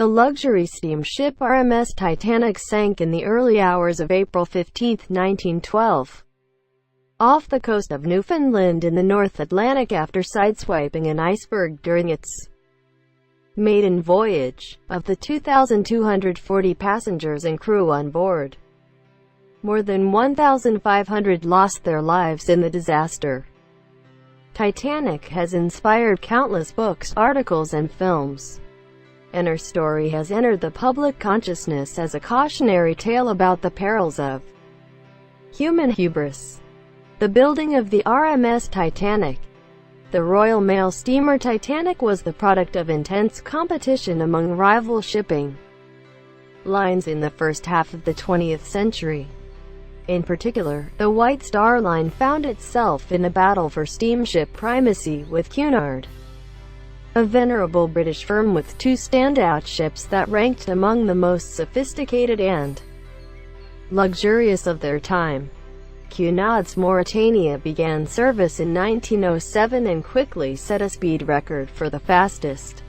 The luxury steamship RMS Titanic sank in the early hours of April 15, 1912, off the coast of Newfoundland in the North Atlantic after sideswiping an iceberg during its maiden voyage. Of the 2,240 passengers and crew on board, more than 1,500 lost their lives in the disaster. Titanic has inspired countless books, articles and films, and her story has entered the public consciousness as a cautionary tale about the perils of human hubris. The building of the RMS Titanic, the Royal Mail Steamer Titanic, was the product of intense competition among rival shipping lines in the first half of the 20th century. In particular, the White Star Line found itself in a battle for steamship primacy with Cunard, a venerable British firm with two standout ships that ranked among the most sophisticated and luxurious of their time. Cunard's Mauretania began service in 1907 and quickly set a speed record for the fastest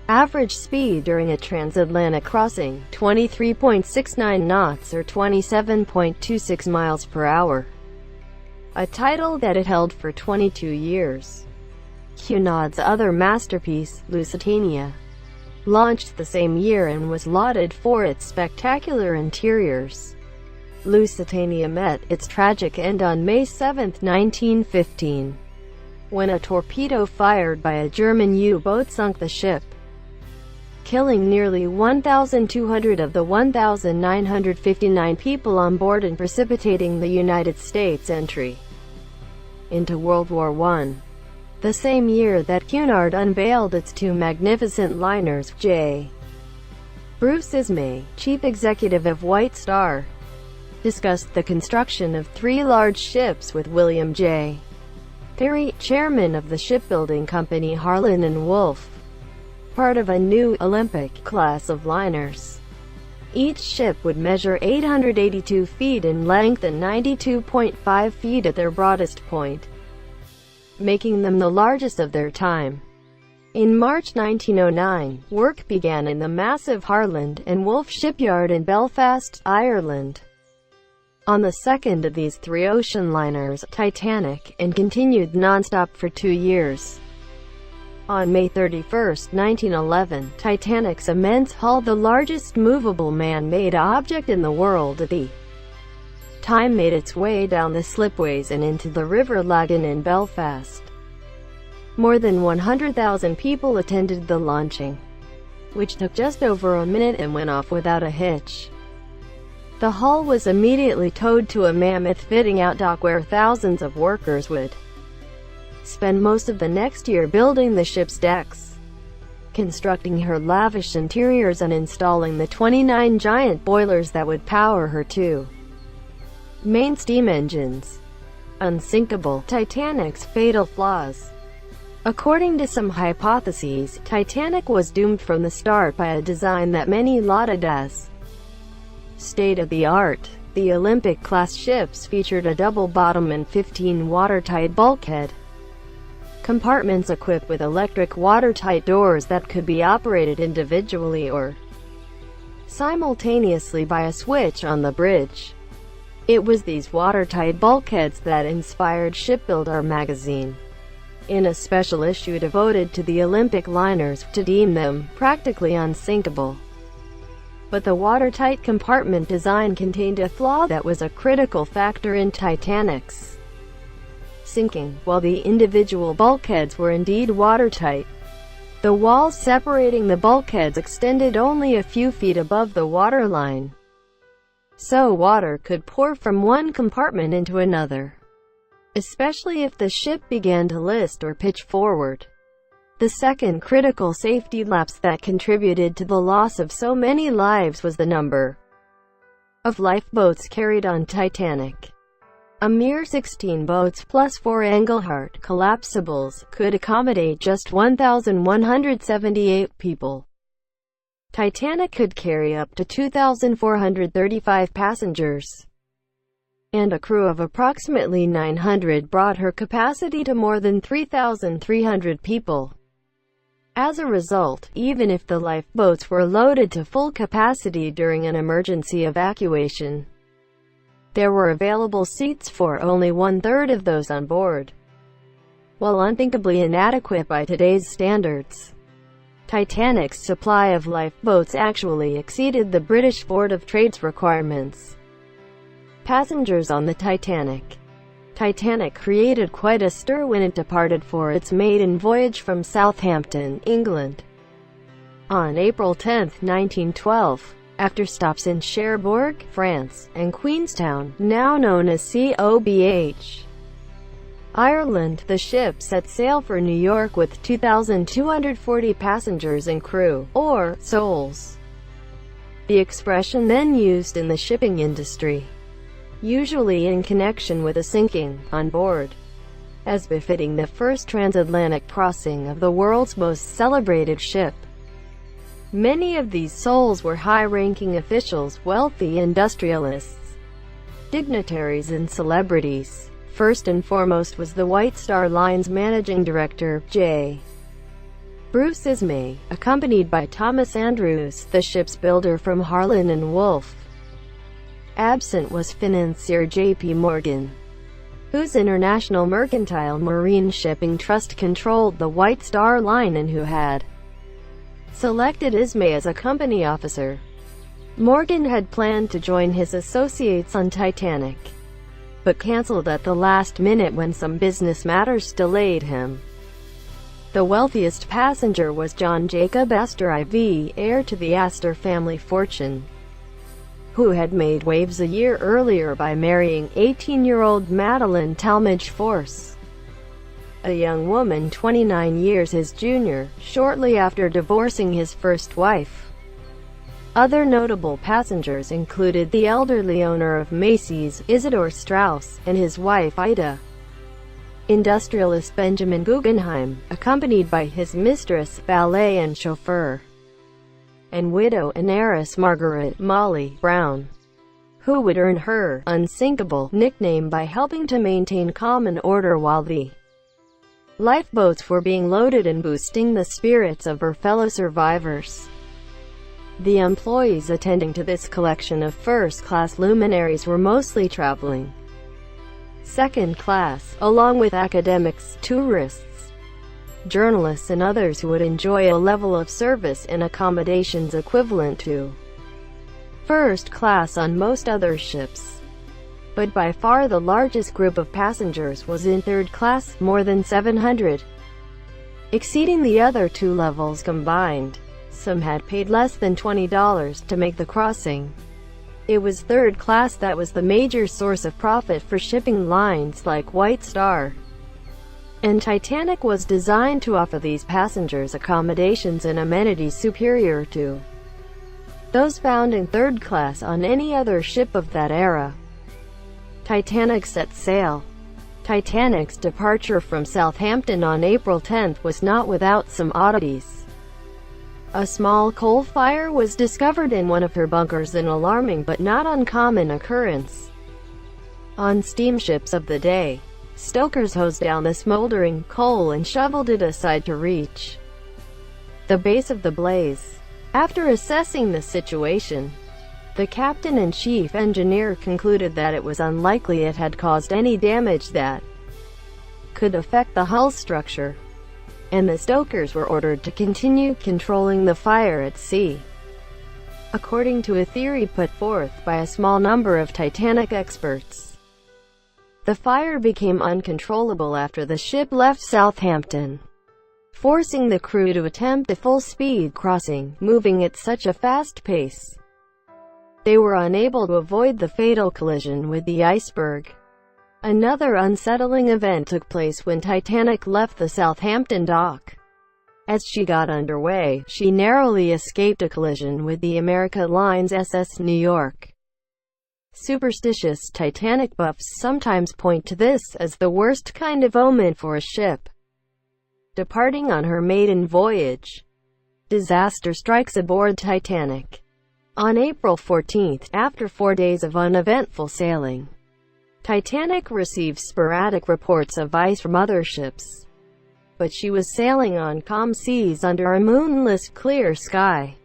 average speed during a transatlantic crossing, 23.69 knots or 27.26 miles per hour, a title that it held for 22 years. Cunard's other masterpiece, Lusitania, launched the same year and was lauded for its spectacular interiors. Lusitania met its tragic end on May 7, 1915, when a torpedo fired by a German U-boat sunk the ship, killing nearly 1,200 of the 1,959 people on board and precipitating the United States' entry into World War I. The same year that Cunard unveiled its two magnificent liners, J. Bruce Ismay, chief executive of White Star, discussed the construction of three large ships with William J. Perry, chairman of the shipbuilding company Harland and Wolff, part of a new Olympic class of liners. Each ship would measure 882 feet in length and 92.5 feet at their broadest point, making them the largest of their time. In March 1909, work began in the massive Harland and Wolff shipyard in Belfast, Ireland, on the second of these three ocean liners, Titanic, and continued non-stop for 2 years. On May 31, 1911, Titanic's immense hull, the largest movable man-made object in the world at the time, made its way down the slipways and into the River Lagan in Belfast. More than 100,000 people attended the launching, which took just over a minute and went off without a hitch. The hull was immediately towed to a mammoth fitting-out dock where thousands of workers would spend most of the next year building the ship's decks, constructing her lavish interiors and installing the 29 giant boilers that would power her two main steam engines. Unsinkable, Titanic's fatal flaws. According to some hypotheses, Titanic was doomed from the start by a design that many lauded as state-of-the-art. The Olympic-class ships featured a double bottom and 15 watertight bulkhead compartments equipped with electric watertight doors that could be operated individually or simultaneously by a switch on the bridge. It was these watertight bulkheads that inspired Shipbuilder magazine, in a special issue devoted to the Olympic liners, to deem them practically unsinkable. But the watertight compartment design contained a flaw that was a critical factor in Titanic's sinking. While the individual bulkheads were indeed watertight, the walls separating the bulkheads extended only a few feet above the waterline, so water could pour from one compartment into another, especially if the ship began to list or pitch forward. The second critical safety lapse that contributed to the loss of so many lives was the number of lifeboats carried on Titanic. A mere 16 boats plus 4 Engelhart collapsibles could accommodate just 1,178 people. Titanic could carry up to 2,435 passengers, and a crew of approximately 900 brought her capacity to more than 3,300 people. As a result, even if the lifeboats were loaded to full capacity during an emergency evacuation, there were available seats for only one-third of those on board. While unthinkably inadequate by today's standards, Titanic's supply of lifeboats actually exceeded the British Board of Trade's requirements. Passengers on the Titanic created quite a stir when it departed for its maiden voyage from Southampton, England, on April 10, 1912. After stops in Cherbourg, France, and Queenstown, now known as COBH, Ireland, the ship set sail for New York with 2,240 passengers and crew, or souls, the expression then used in the shipping industry, usually in connection with a sinking, on board, as befitting the first transatlantic crossing of the world's most celebrated ship. Many of these souls were high-ranking officials, wealthy industrialists, dignitaries and celebrities. First and foremost was the White Star Line's managing director, J. Bruce Ismay, accompanied by Thomas Andrews, the ship's builder from Harland and Wolff. Absent was financier J.P. Morgan, whose International Mercantile Marine Shipping Trust controlled the White Star Line and who had selected Ismay as a company officer. Morgan had planned to join his associates on Titanic, but cancelled at the last minute when some business matters delayed him. The wealthiest passenger was John Jacob Astor IV, heir to the Astor family fortune, who had made waves a year earlier by marrying 18-year-old Madeline Talmadge Force, a young woman 29 years his junior, shortly after divorcing his first wife. Other notable passengers included the elderly owner of Macy's, Isidor Straus, and his wife Ida, industrialist Benjamin Guggenheim, accompanied by his mistress, valet and chauffeur, and widow and heiress Margaret "Molly" Brown, who would earn her Unsinkable nickname by helping to maintain calm and order while the lifeboats were being loaded and boosting the spirits of her fellow survivors. The employees attending to this collection of first-class luminaries were mostly traveling second class, along with academics, tourists, journalists and others who would enjoy a level of service and accommodations equivalent to first class on most other ships. But by far the largest group of passengers was in third class, more than 700, exceeding the other two levels combined. Some had paid less than $20 to make the crossing. It was third class that was the major source of profit for shipping lines like White Star, and Titanic was designed to offer these passengers accommodations and amenities superior to those found in third class on any other ship of that era. Titanic set sail. Titanic's departure from Southampton on April 10 was not without some oddities. A small coal fire was discovered in one of her bunkers, an alarming but not uncommon occurrence on steamships of the day. Stokers hosed down the smoldering coal and shoveled it aside to reach the base of the blaze. After assessing the situation, the captain and chief engineer concluded that it was unlikely it had caused any damage that could affect the hull structure, and the stokers were ordered to continue controlling the fire at sea. According to a theory put forth by a small number of Titanic experts, the fire became uncontrollable after the ship left Southampton, forcing the crew to attempt a full-speed crossing, moving at such a fast pace they were unable to avoid the fatal collision with the iceberg. Another unsettling event took place when Titanic left the Southampton dock. As she got underway, she narrowly escaped a collision with the America Line's SS New York. Superstitious Titanic buffs sometimes point to this as the worst kind of omen for a ship departing on her maiden voyage. Disaster strikes aboard Titanic. On April 14, after 4 days of uneventful sailing, Titanic received sporadic reports of ice from other ships. but she was sailing on calm seas under a moonless, clear sky.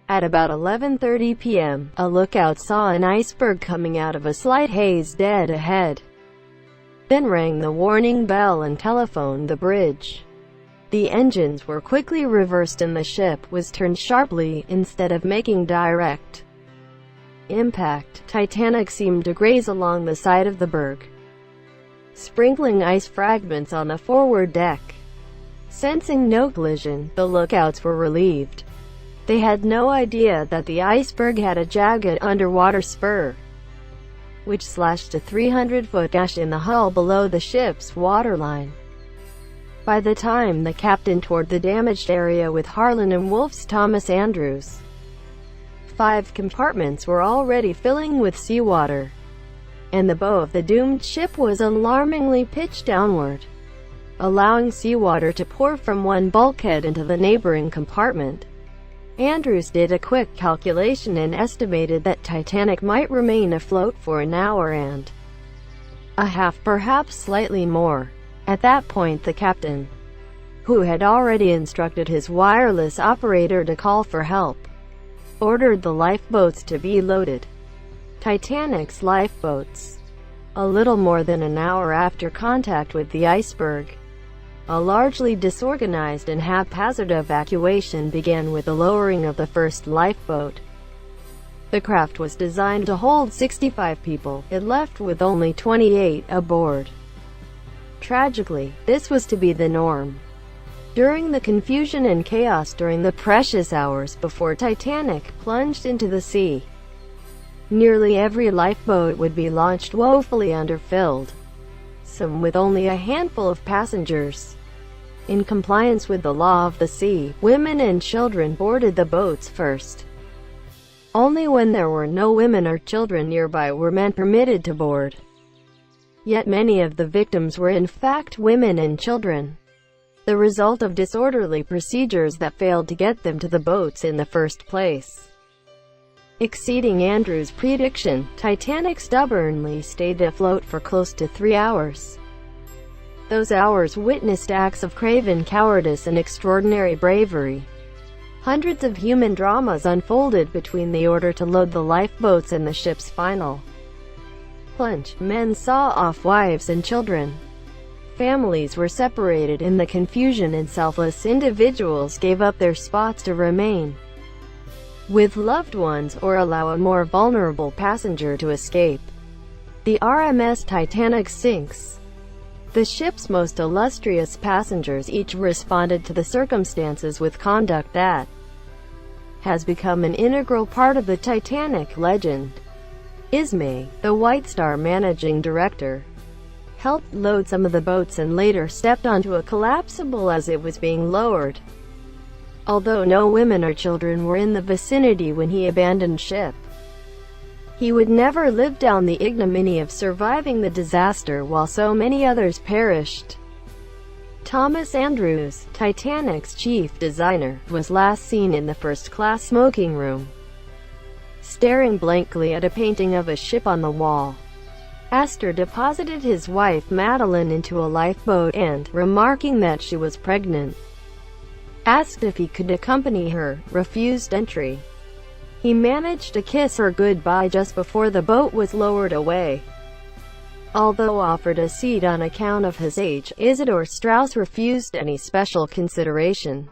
At about 11:30 p.m., a lookout saw an iceberg coming out of a slight haze dead ahead. Then rang the warning bell and telephoned the bridge. The engines were quickly reversed and the ship was turned sharply, instead of making direct impact. Titanic seemed to graze along the side of the berg, sprinkling ice fragments on the forward deck. Sensing no collision, the lookouts were relieved. They had no idea that the iceberg had a jagged underwater spur, which slashed a 300-foot gash in the hull below the ship's waterline. By the time the captain toured the damaged area with Harlan and Wolfe's Thomas Andrews, 5 compartments were already filling with seawater, and the bow of the doomed ship was alarmingly pitched downward, allowing seawater to pour from one bulkhead into the neighboring compartment. Andrews did a quick calculation and estimated that Titanic might remain afloat for an hour and a half, perhaps slightly more. At that point the captain, who had already instructed his wireless operator to call for help, ordered the lifeboats to be loaded. Titanic's lifeboats. A little more than an hour after contact with the iceberg, a largely disorganized and haphazard evacuation began with the lowering of the first lifeboat. The craft was designed to hold 65 people. It left with only 28 aboard. Tragically, this was to be the norm. During the confusion and chaos during the precious hours before Titanic plunged into the sea, nearly every lifeboat would be launched woefully underfilled, some with only a handful of passengers. In compliance with the law of the sea, women and children boarded the boats first. Only when there were no women or children nearby were men permitted to board. Yet many of the victims were in fact women and children, the result of disorderly procedures that failed to get them to the boats in the first place. Exceeding Andrews' prediction, Titanic stubbornly stayed afloat for close to 3 hours. Those hours witnessed acts of craven cowardice and extraordinary bravery. Hundreds of human dramas unfolded between the order to load the lifeboats and the ship's final plunge. Men saw off wives and children. Families were separated in the confusion and selfless individuals gave up their spots to remain with loved ones or allow a more vulnerable passenger to escape. The RMS Titanic Sinks. The ship's most illustrious passengers each responded to the circumstances with conduct that has become an integral part of the Titanic legend. Ismay, the White Star managing director, helped load some of the boats and later stepped onto a collapsible as it was being lowered. Although no women or children were in the vicinity when he abandoned ship, he would never live down the ignominy of surviving the disaster while so many others perished. Thomas Andrews, Titanic's chief designer, was last seen in the first-class smoking room, staring blankly at a painting of a ship on the wall. Astor deposited his wife Madeline into a lifeboat and, remarking that she was pregnant, asked if he could accompany her, refused entry. He managed to kiss her goodbye just before the boat was lowered away. Although offered a seat on account of his age, Isidore Straus refused any special consideration,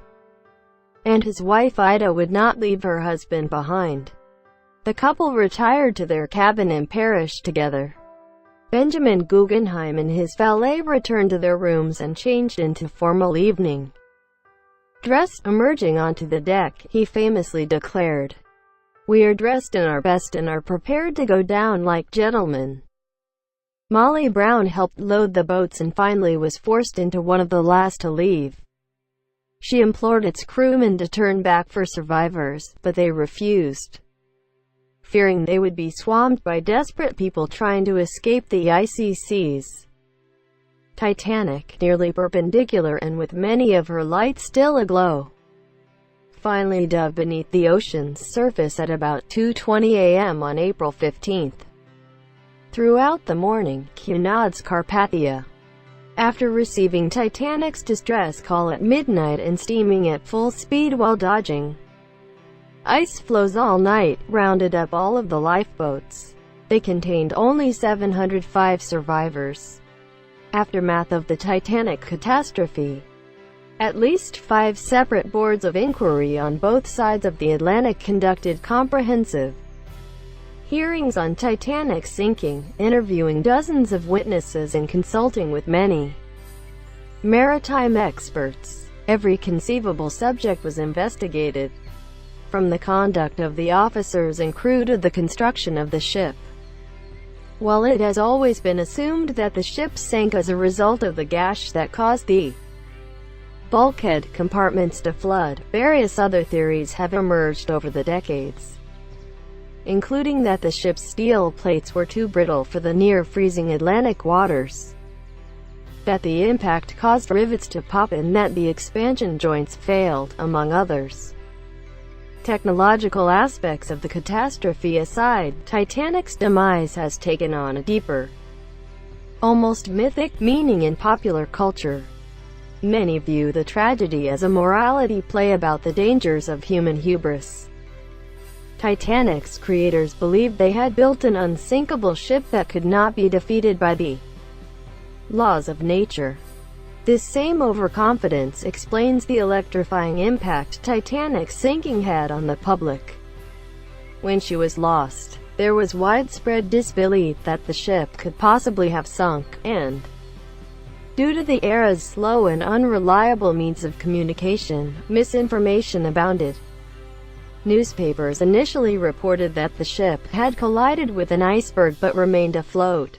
and his wife Ida would not leave her husband behind. The couple retired to their cabin and perished together. Benjamin Guggenheim and his valet returned to their rooms and changed into formal evening dress. Emerging onto the deck, he famously declared, "We are dressed in our best and are prepared to go down like gentlemen." Molly Brown helped load the boats and finally was forced into one of the last to leave. She implored its crewmen to turn back for survivors, but they refused, fearing they would be swamped by desperate people trying to escape the icy seas. Titanic, nearly perpendicular and with many of her lights still aglow, finally dove beneath the ocean's surface at about 2:20 a.m. on April 15. Throughout the morning, Cunard's Carpathia After receiving Titanic's distress call at midnight and steaming at full speed while dodging ice floes all night, rounded up all of the lifeboats. They contained only 705 survivors. Aftermath of the Titanic catastrophe. At least 5 separate boards of inquiry on both sides of the Atlantic conducted comprehensive hearings on Titanic's sinking, interviewing dozens of witnesses and consulting with many maritime experts. Every conceivable subject was investigated, from the conduct of the officers and crew to the construction of the ship. While it has always been assumed that the ship sank as a result of the gash that caused the bulkhead compartments to flood, various other theories have emerged over the decades, including that the ship's steel plates were too brittle for the near-freezing Atlantic waters, that the impact caused rivets to pop, and that the expansion joints failed, among others. Technological aspects of the catastrophe aside, Titanic's demise has taken on a deeper, almost mythic, meaning in popular culture. Many view the tragedy as a morality play about the dangers of human hubris. Titanic's creators believed they had built an unsinkable ship that could not be defeated by the laws of nature. This same overconfidence explains the electrifying impact Titanic's sinking had on the public. When she was lost, there was widespread disbelief that the ship could possibly have sunk, and due to the era's slow and unreliable means of communication, misinformation abounded. Newspapers initially reported that the ship had collided with an iceberg but remained afloat,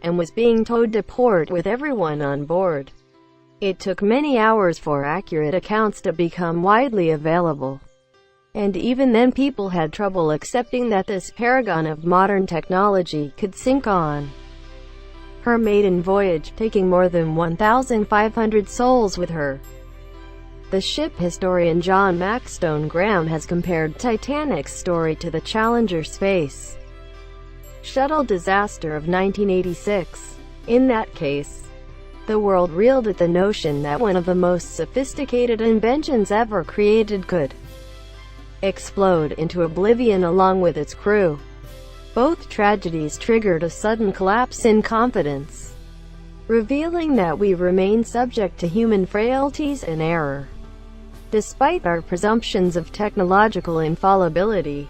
and was being towed to port with everyone on board. It took many hours for accurate accounts to become widely available, and even then people had trouble accepting that this paragon of modern technology could sink on her maiden voyage, taking more than 1,500 souls with her. The ship historian John Maxstone Graham has compared Titanic's story to the Challenger space shuttle disaster of 1986. In that case, the world reeled at the notion that one of the most sophisticated inventions ever created could explode into oblivion along with its crew. Both tragedies triggered a sudden collapse in confidence, revealing that we remain subject to human frailties and error. Despite our presumptions of technological infallibility,